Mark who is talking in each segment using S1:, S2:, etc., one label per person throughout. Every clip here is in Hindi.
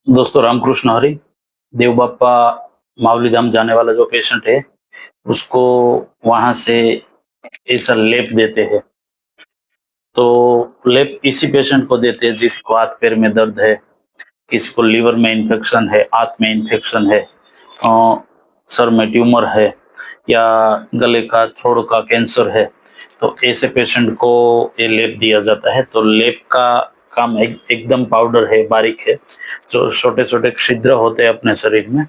S1: दोस्तों रामकृष्ण हरि। देव बाप्पा मावली धाम जाने वाला जो पेशेंट है उसको वहां से ऐसा लेप देते हैं। तो लेप इसी पेशेंट को देते हैं जिसको हाथ पैर में दर्द है, किसी को लीवर में इन्फेक्शन है, हाथ में इन्फेक्शन है, सर में ट्यूमर है या गले का थ्रोट का कैंसर है। तो ऐसे पेशेंट को ये लेप दिया जाता है। तो लेप का काम एकदम पाउडर है, बारीक है, जो छोटे छोटे छिद्र होते हैं अपने शरीर में,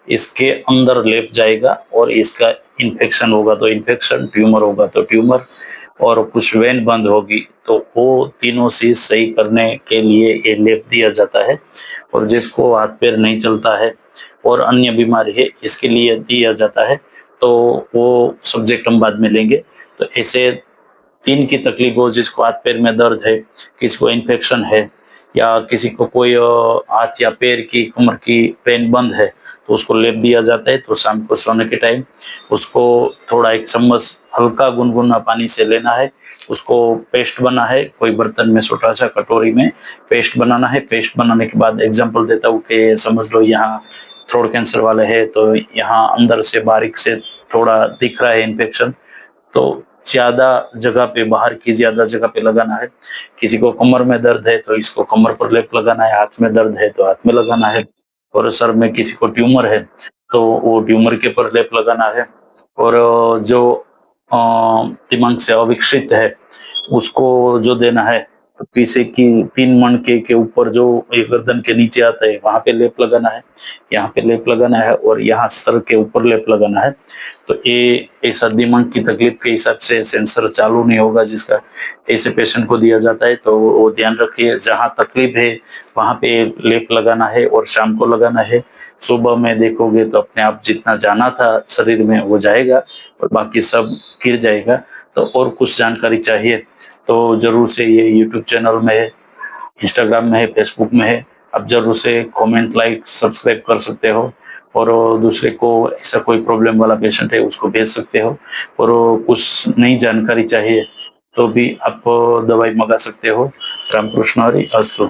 S1: इसके अंदर लेप जाएगा और इसका इन्फेक्शन होगा तो इन्फेक्शन, ट्यूमर होगा तो ट्यूमर, और कुछ वेन बंद होगी तो वो तीनों चीज सही करने के लिए ये लेप दिया जाता है। और जिसको हाथ पैर नहीं चलता है और अन्य बीमारी है इसके लिए दिया जाता है। तो वो सब्जेक्ट हम बाद में लेंगे। तो ऐसे तीन की तकलीफ हो, जिसको हाथ पैर में दर्द है, किसी को इन्फेक्शन है, या किसी को कोई हाथ या पैर की कमर की पेन बंद है, तो उसको लेप दिया जाता है। तो शाम को सोने के टाइम उसको थोड़ा एक चम्मच हल्का गुनगुना पानी से लेना है, उसको पेस्ट बना है, कोई बर्तन में छोटा सा कटोरी में पेस्ट बनाना है। पेस्ट बनाने के बाद एग्जाम्पल देता हूँ कि समझ लो यहाँ थ्रोट कैंसर वाले है तो यहाँ अंदर से बारीक से थोड़ा दिख रहा है इन्फेक्शन, तो ज्यादा जगह पे, बाहर की ज्यादा जगह पे लगाना है। किसी को कमर में दर्द है तो इसको कमर पर लेप लगाना है, हाथ में दर्द है तो हाथ में लगाना है, और सर में किसी को ट्यूमर है तो वो ट्यूमर के पर लेप लगाना है। और जो दिमाग से अविकसित है उसको जो देना है, तो पीछे की 3 मणके के ऊपर जो ये गर्दन के नीचे आता है वहां पे लेप लगाना है, यहाँ पे लेप लगाना है, और यहाँ सर के ऊपर लेप लगाना है। तो ये ऐसा दिमाग की तकलीफ के हिसाब से सेंसर चालू नहीं होगा जिसका, ऐसे पेशेंट को दिया जाता है। तो वो ध्यान रखिए, जहां तकलीफ है वहां पे लेप लगाना है और शाम को लगाना है। सुबह में देखोगे तो अपने आप जितना जाना था शरीर में वो जाएगा और बाकी सब गिर जाएगा। तो और कुछ जानकारी चाहिए तो जरूर से ये यूट्यूब चैनल में है, इंस्टाग्राम में है, फेसबुक में है, आप जरूर से कमेंट, लाइक, सब्सक्राइब कर सकते हो। और दूसरे को ऐसा कोई प्रॉब्लम वाला पेशेंट है उसको भेज सकते हो। और कुछ नई जानकारी चाहिए तो भी आप दवाई मंगा सकते हो। रामकृष्ण हरि, अस्तु।